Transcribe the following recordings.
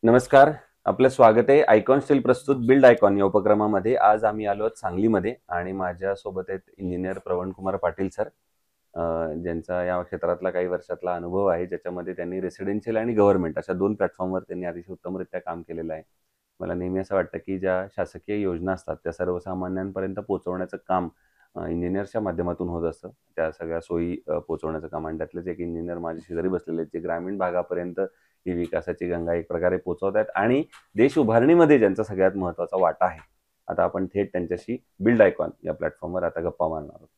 नमस्कार. आपलं स्वागत आहे आयकॉन स्टील प्रस्तुत बिल्ड आयकॉन या उपक्रमामध्ये. आज आम्ही आलो आहोत सांगलीमध्ये आणि माझ्यासोबत आहेत इंजिनियर प्रवीणकुमार पाटील सर, ज्यांचा या क्षेत्रातला काही वर्षातला अनुभव आहे, ज्याच्यामध्ये त्यांनी रेसिडेन्शियल आणि गव्हर्नमेंट अशा दोन प्लॅटफॉर्मवर त्यांनी अतिशय उत्तमरित्या काम केलेलं आहे. मला नेहमी असं वाटतं की ज्या शासकीय योजना असतात त्या सर्वसामान्यांपर्यंत पोहोचवण्याचं काम इंजिनियर्सच्या माध्यमातून होत असतं. त्या सगळ्या सोयी पोहोचवण्याचं काम, आणि त्यातलेच एक इंजिनियर माझे शेजारी बसलेले आहेत, जे ग्रामीण भागापर्यंत ही विकासाची गंगा एक प्रकारे पोहोचवत आहेत आणि देश उभारणीमध्ये ज्यांचा सगळ्यात महत्त्वाचा वाटा आहे. आता आपण थेट त्यांच्याशी बिल्ड आयकॉन या प्लॅटफॉर्मवर आता गप्पा मारणार आहोत.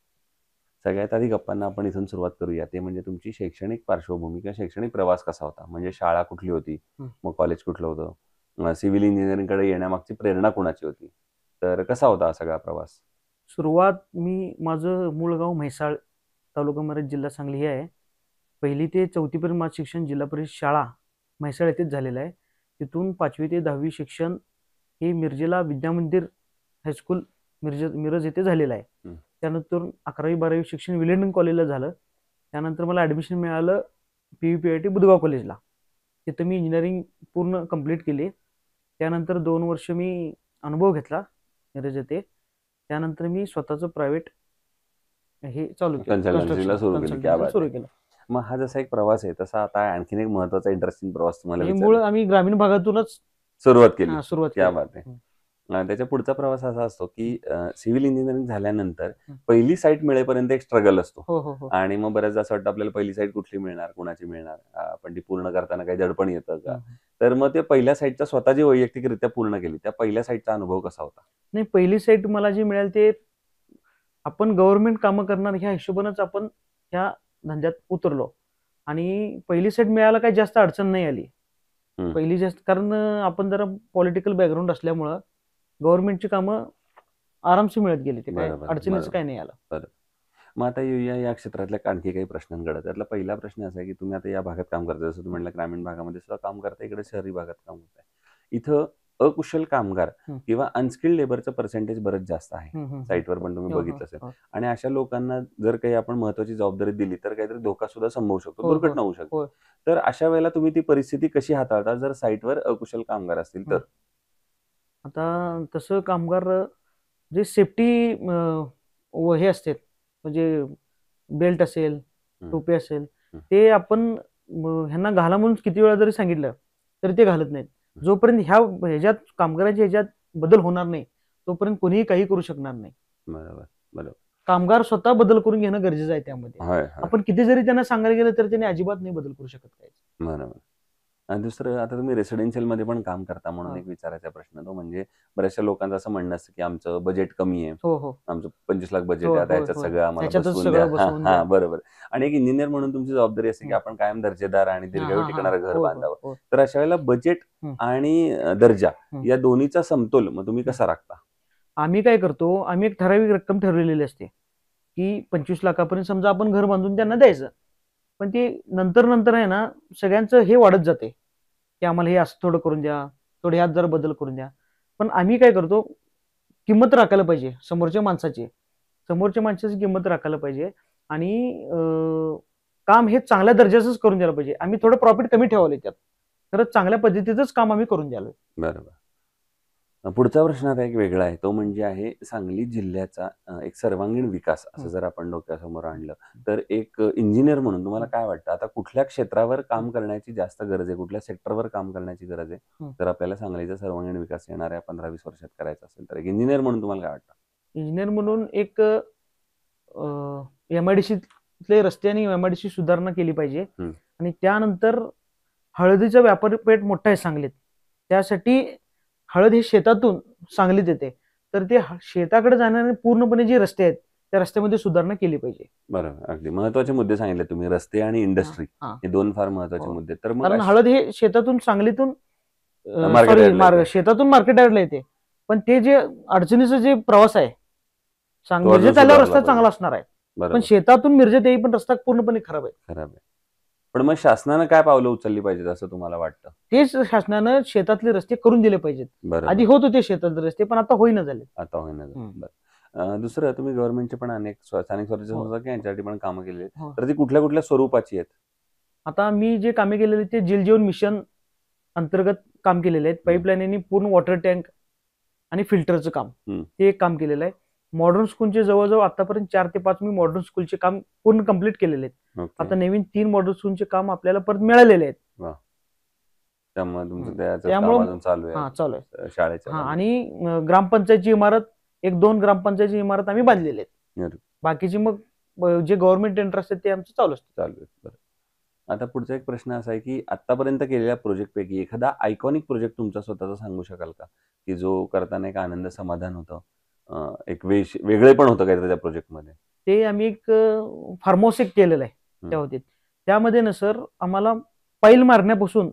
सगळ्यात आधी गप्पांना आपण इथून सुरुवात करूया. ते म्हणजे तुमची शैक्षणिक पार्श्वभूमी किंवा शैक्षणिक प्रवास कसा होता? म्हणजे शाळा कुठली होती, मग कॉलेज कुठलं होतं, सिव्हिल इंजिनिअरिंगकडे येण्यामागची प्रेरणा कुणाची होती? तर कसा होता हा सगळा प्रवास? सुरुवात माझं मूळ गाव म्हैसाळ, तालुका मिरज, जिल्हा सांगली हे आहे. पहिली ते चौथीपर्यंत माझं शिक्षण जिल्हा परिषद शाळा म्हैसाळ येथेच झालेलं आहे. तिथून 5वी ते 10वी शिक्षण हे मिरजेला विद्यामंदिर हायस्कूल मिरज येथे झालेलं आहे. त्यानंतर 11वी-12वी शिक्षण विलियम कॉलेजला झालं. त्यानंतर मला ॲडमिशन मिळालं PUPIT बुधगाव कॉलेजला. तिथं मी इंजिनिअरिंग पूर्ण कंप्लीट केली. त्यानंतर 2 वर्ष मी अनुभव घेतला मिरज येथे. त्यानंतर मी स्वतःचं प्रायव्हेट हे चालू केलं, कन्सल्टन्सीला सुरू केली. क्या बात सुरू आहे. केलं. मग हा जसा एक प्रवास आहे, तसा आता आणखीन एक महत्त्वाचा इंटरेस्टिंग प्रवास तुम्हाला हे मूळ विचारायचा. आम्ही ग्रामीण भागातूनच सुरुवात केली. सुरुवात क्या केली. बात आहे. त्याच्या पुढचा प्रवास असा असतो की सिव्हिल इंजिनिअरिंग झाल्यानंतर हं. पहिली साईट मिळेपर्यंत एक स्ट्रगल असतो. हो, हो, हो. आणि मग बऱ्याचदा असं वाटतं आपल्याला पहिली साईट कुठली मिळणार, कुणाची मिळणार, पण ती पूर्ण करताना काही दडपण येतं का? तर मग ते पहिल्या साईटचा स्वतः जी वैयक्तिकरित्या पूर्ण केली, त्या पहिल्या साईटचा अनुभव कसा होता? नाही, पहिली साईट मला जी मिळाली ते आपण गव्हर्नमेंट कामं करणार ह्या हिशोबानेच आपण ह्या धंद्यात उतरलो. आणि पहिली साईट मिळायला काही जास्त अडचण नाही आली. पहिली जास्त कारण आपण जरा पॉलिटिकल बॅकग्राऊंड असल्यामुळं गव्हर्नमेंटची कामं आरामशी मिळत गेली. ते काय बरोबर, अडचणीचं बरोबर. काही नाही आलं. बरं. मग आता येऊया या क्षेत्रातल्या आणखी काही प्रश्नांकडे. त्यातला पहिला प्रश्न असा आहे की तुम्ही आता या भागात काम करता, जसं तुम्ही म्हटलं ग्रामीण भागामध्ये सुद्धा काम करता, इकडे शहरी भागात काम करताय. इथं अकुशल कामगार किंवा अनस्किल्ड लेबरचं पर्सेंटेज बरंच जास्त आहे. साईटवर पण तुम्ही हो, हो, बघितलं असेल. हो. आणि अशा लोकांना जर काही आपण महत्त्वाची जबाबदारी दिली तर काहीतरी धोका सुद्धा संभवू शकतो, हो, हो, दुर्घटना होऊ शकते. हो. तर अशा वेळेला तुम्ही ती परिस्थिती कशी हाताळता जर साईटवर अकुशल कामगार असतील तर? आता तसं कामगार जे सेफ्टी हे असते, म्हणजे बेल्ट असेल, टोपी असेल, ते आपण ह्यांना घाला म्हणून किती वेळा जरी सांगितलं तरी ते घालत नाहीत. जोपर्यंत ह्याच्यात कामगारांच्या ह्याच्यात बदल होणार नाही तोपर्यंत कोणीही काही करू शकणार नाही. बरोबर, बरोबर. कामगार स्वतः बदल करून घेणं गरजेचं आहे त्यामध्ये. आपण किती जरी त्यांना सांगायला गेलं तर त्यांनी अजिबात नाही बदल करू शकत काही. बरोबर. आणि दुसरं, आता तुम्ही रेसिडेन्शियल मध्ये पण काम करता, म्हणून एक विचारायचा प्रश्न तो म्हणजे बऱ्याचशा लोकांचं असं म्हणणं असतं की आमचं बजेट कमी आहे, हो, हो. आमचं 25 लाख बजेट हो, आहे, आता हो, ह्याच्यात हो. सगळं आम्हाला ह्याच्यातच बसवून द्या. सगळं बसवून द्या. बरोबर. आणि एक इंजिनियर म्हणून तुमची जबाबदारी असते की आपण कायम दर्जेदार आणि दीर्घायू टिकणारं घर हो, हो, बांधावं. हो. तर अशा वेळेला बजेट आणि दर्जा या दोन्हीचा समतोल मग तुम्ही कसा राखता? आम्ही काय करतो, आम्ही एक ठराविक रक्कम ठरवलेली असते की 25 लाखापर्यंत समजा आपण घर बांधून त्यांना द्यायचं. पण ते नंतर नंतर आहे ना, सगळ्यांचं हे वाढत जाते की आम्हाला हे असं थोडं करून द्या, थोडे ह्यात जरा बदल करून द्या. पण आम्ही काय करतो, किंमत राखायला पाहिजे समोरच्या माणसाची किंमत राखायला पाहिजे. आणि काम हे चांगल्या दर्जाचंच करून द्यायला पाहिजे. आम्ही थोडं प्रॉफिट कमी ठेवले त्यात, खरंच चांगल्या पद्धतीचंच काम आम्ही करून द्यायला. बरोबर. पुढचा प्रश्न आता एक वेगळा आहे, तो म्हणजे आहे सांगली जिल्ह्याचा एक सर्वांगीण विकास असं जर आपण डोक्यासमोर आणलं तर एक इंजिनियर म्हणून तुम्हाला काय वाटतं, आता कुठल्या क्षेत्रावर काम करण्याची जास्त गरज आहे, कुठल्या सेक्टरवर काम करण्याची गरज आहे जर आपल्याला सांगलीचा सर्वांगीण विकास येणाऱ्या 15-20 वर्षात करायचा असेल तर? एक इंजिनियर म्हणून तुम्हाला काय वाटतं? इंजिनियर म्हणून एक MIDCतले रस्ते आणि MIDC सुधारणा केली पाहिजे. आणि त्यानंतर हळदीचा व्यापारपेठ मोठा आहे सांगलीत, त्यासाठी हळद हे शेतातून सांगलीत येते, तर ते शेताकडे जाणारे पूर्णपणे जे रस्ते आहेत त्या रस्त्यामध्ये सुधारणा केली पाहिजे. बरोबर. अगदी महत्वाचे मुद्दे सांगितले तुम्ही, रस्ते आणि इंडस्ट्री हे दोन फार महत्वाचे मुद्दे. तर मग कारण हळद हे शेतातून सांगलीतून शेतातून मार्केट यार्डला येते, पण ते जे अडचणीचा जे प्रवास आहे, मिरजेत आल्यावर रस्ता चांगला असणार आहे, पण शेतातून मिरजेत येई पण रस्ता पूर्णपणे खराब आहे. पण मग शासनानं काय पावलं उचलली पाहिजेत असं तुम्हाला वाटतं? तेच शासनानं शेतातले रस्ते करून दिले पाहिजेत. आधी होत होते शेतातले रस्ते, पण आता होईना झाले. दुसरं, तुम्ही गव्हर्नमेंटचे पण अनेक स्थानिक स्वराज्य संस्था यांच्यासाठी पण कामं केली, तर ती कुठल्या कुठल्या स्वरूपाची आहेत? आता मी जे कामे केलेली ते जल जीवन मिशन अंतर्गत काम केलेले आहेत. पाईपलाईननी पूर्ण वॉटर टँक आणि फिल्टरचं काम ते एक काम केलेलं आहे. मॉडर्न स्कूलचे जवळजवळ आतापर्यंत 4 ते 5 मी मॉडर्न स्कूलचे काम पूर्ण कंप्लीट केलेले आहेत. आता नवीन 3 मॉडर्न स्कूलचे काम आपल्याला परत मिळालेले आहेत. त्यामुळे तुमचं त्याचं चालू आहे शाळेच्या. आणि ग्रामपंचायतची इमारत 1-2 ग्रामपंचायतची इमारत आम्ही बांधलेली आहेत. बाकीची मग जे गव्हर्नमेंट टेंडर असतात ते आमचं चालू आहे. आता पुढचा एक प्रश्न असा आहे की आतापर्यंत केलेल्या प्रोजेक्ट पैकी एखादा आयकॉनिक प्रोजेक्ट तुमचा स्वतःचा सांगू शकाल का, की जो करताना एक आनंद समाधान होतं, एक वेगळे पण होतं काहीतरी त्या प्रोजेक्टमध्ये? ते आम्ही एक फार्म हाऊस एक केलेलं आहे त्या होतीत. त्यामध्ये ना सर आम्हाला पाईल मारण्यापासून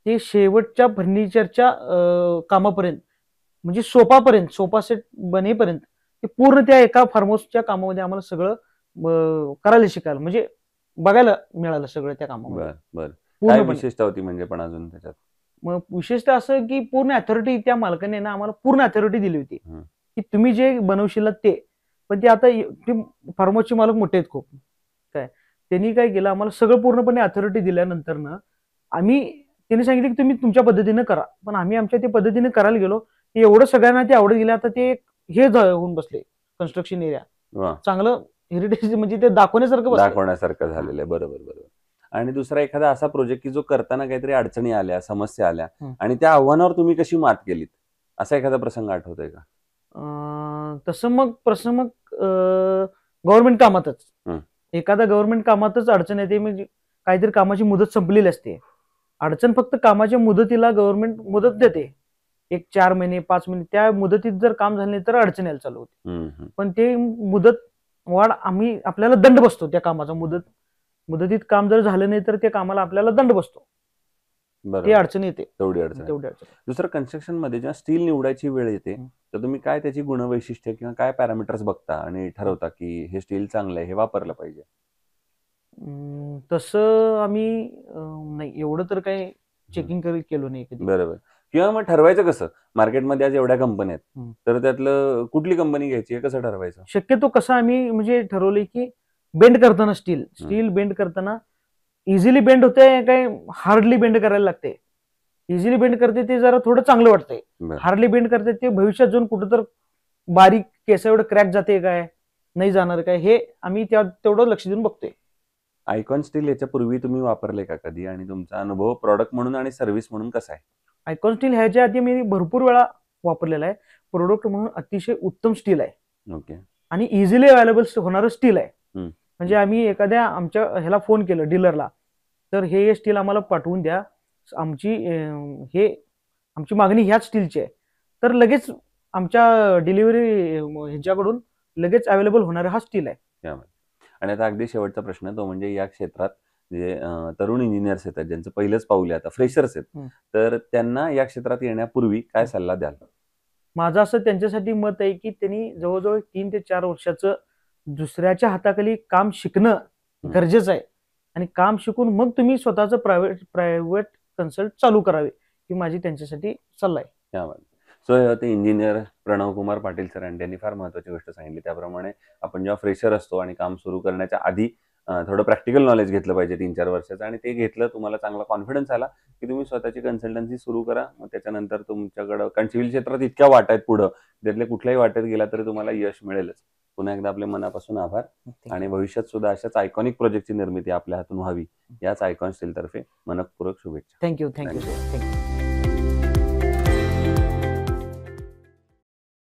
ते शेवटच्या फर्निचरच्या कामापर्यंत म्हणजे सोफा सेट बनेपर्यंत ते पूर्ण त्या एका फार्म हाऊसच्या कामामध्ये आम्हाला सगळं करायला शिकायला म्हणजे बघायला मिळालं सगळं त्या कामामध्ये. काय विशेषता होती म्हणजे पण अजून त्याच्यात? मग विशेषतः असं की पूर्ण अथॉरिटी त्या मालकाने ना आम्हाला पूर्ण अथॉरिटी दिली होती की तुम्ही जे बनवशील ते. पण ते आता ते फार्म हाऊसचे मालक मोठे आहेत खूप. काय त्यांनी काय केलं, आम्हाला सगळं पूर्णपणे अथॉरिटी दिल्यानंतर ना त्यांनी सांगितलं की तुम्ही तुमच्या पद्धतीने करा. पण आम्ही आमच्या त्या पद्धतीने करायला गेलो. एवढं सगळ्यांना ते आवडत गेलं. आता ते हे होऊन बसले कन्स्ट्रक्शन एरिया चांगलं हेरिटेज म्हणजे ते दाखवण्यासारखं झालेलं आहे. बरोबर. आणि दुसरा एखादा असा प्रोजेक्ट की जो करताना काहीतरी अडचणी आल्या, समस्या आल्या आणि त्या आव्हानावर तुम्ही कशी मात केलीत, असा एखादा प्रसंग आठवतोय का? तसं मग प्रश्न गव्हर्नमेंट कामातच एखादा गव्हर्नमेंट कामातच अडचण येते. म्हणजे काहीतरी कामाची मुदत संपलेली असते. अडचण फक्त कामाच्या मुदतीला गव्हर्नमेंट मुदत देते, एक 4 महिने 5 महिने. त्या मुदतीत जर काम झालं नाही तर अडचण यायला चालू होते. पण ते मुदत वाढ आपल्याला दंड बसतो त्या कामाचा. मुदतीत काम जर झालं नाही तर त्या कामाला आपल्याला दंड बसतो. ती अडचण येते. तेवढी अडचण. दुसरं कन्स्ट्रक्शन मध्ये जेव्हा स्टील निवडायची वेळ येते तर तुम्ही काय त्याची गुणवैशिष्ट्य किंवा काय पॅरामीटर्स बघता आणि ठरवता की हे स्टील चांगलं आहे, हे वापरलं पाहिजे? तसं आम्ही नाही एवढं तर काही चेकिंग केलं नाही कधी. बरोबर. किंवा मग ठरवायचं कसं? मार्केटमध्ये आज एवढ्या कंपन्या आहेत तर त्यातलं कुठली कंपनी घ्यायची हे कसं ठरवायचं? शक्यतो कसं आम्ही म्हणजे ठरवलंय की बेंड करताना स्टील बेंड करताना इझिली बेंड होते काय हार्डली बेंड करायला लागते. इझिली बेंड करते ते जरा थोडं चांगलं वाटतंय. हार्डली बेंड करते ते भविष्यात जाऊन कुठं तर बारीक केस एवढं क्रॅक जाते काय नाही जाणार काय हे आम्ही तेवढं लक्ष देऊन बघतोय. आयकॉन स्टील याच्यापूर्वी तुम्ही वापरले का कधी आणि तुमचा अनुभव प्रॉडक्ट म्हणून आणि सर्व्हिस म्हणून कसा आहे? आयकॉन स्टील ह्याच्या आधी मी भरपूर वेळा वापरलेला आहे. प्रोडक्ट म्हणून अतिशय उत्तम स्टील आहे. ओके. आणि इझिली अवेलेबल होणारं स्टील आहे. म्हणजे आम्ही एखाद्या आमच्या ह्याला फोन केलं डीलरला तर हे स्टील आम्हाला पाठवून द्या, आमची मागणी ह्याच स्टीलची आहे, तर लगेच आमच्या डिलिव्हरी ह्याच्याकडून लगेच अवेलेबल होणारा हा स्टील आहे. आणि आता अगदी शेवटचा प्रश्न तो म्हणजे या क्षेत्रात जे तरुण इंजिनियर्स आहेत ज्यांचं पहिलंच पाऊल आहे, आता फ्रेशर्स आहेत, तर त्यांना या क्षेत्रात येण्यापूर्वी काय सल्ला द्याल? माझं असं त्यांच्यासाठी मत आहे की त्यांनी जवळजवळ 3 ते 4 वर्षाचं दुसऱ्याच्या हाताखाली काम शिकणं गरजेचं आहे. आणि काम शिकून मग तुम्ही स्वतःचं प्रायव्हेट कन्सल्ट चालू करावे ही माझी त्यांच्यासाठी सल्ला आहे. सो हे होते इंजिनियर प्रणव कुमार पाटील सर आणि त्यांनी फार महत्त्वाची गोष्ट सांगितली. त्याप्रमाणे आपण जेव्हा फ्रेशर असतो आणि काम सुरू करण्याच्या आधी थोडं प्रॅक्टिकल नॉलेज घेतलं पाहिजे 3-4 वर्षाचं, आणि ते घेतलं तुम्हाला चांगला कॉन्फिडन्स आला की तुम्ही स्वतःची कन्सल्टन्सी सुरू करा. मग त्याच्यानंतर तुमच्याकडं, कारण सिव्हिल क्षेत्रात इतक्या वाटा आहेत पुढं, त्यातल्या कुठल्याही वाटेत गेला तरी तुम्हाला यश मिळेलच. पुन्हा एकदा आपले मनापासून आभार आणि भविष्यात सुद्धा अशाच आयकॉनिक प्रोजेक्टची निर्मिती आपल्या हातून व्हावी याच आयकॉन स्टील तर्फे मनपूर्वक शुभेच्छा. थँक्यू.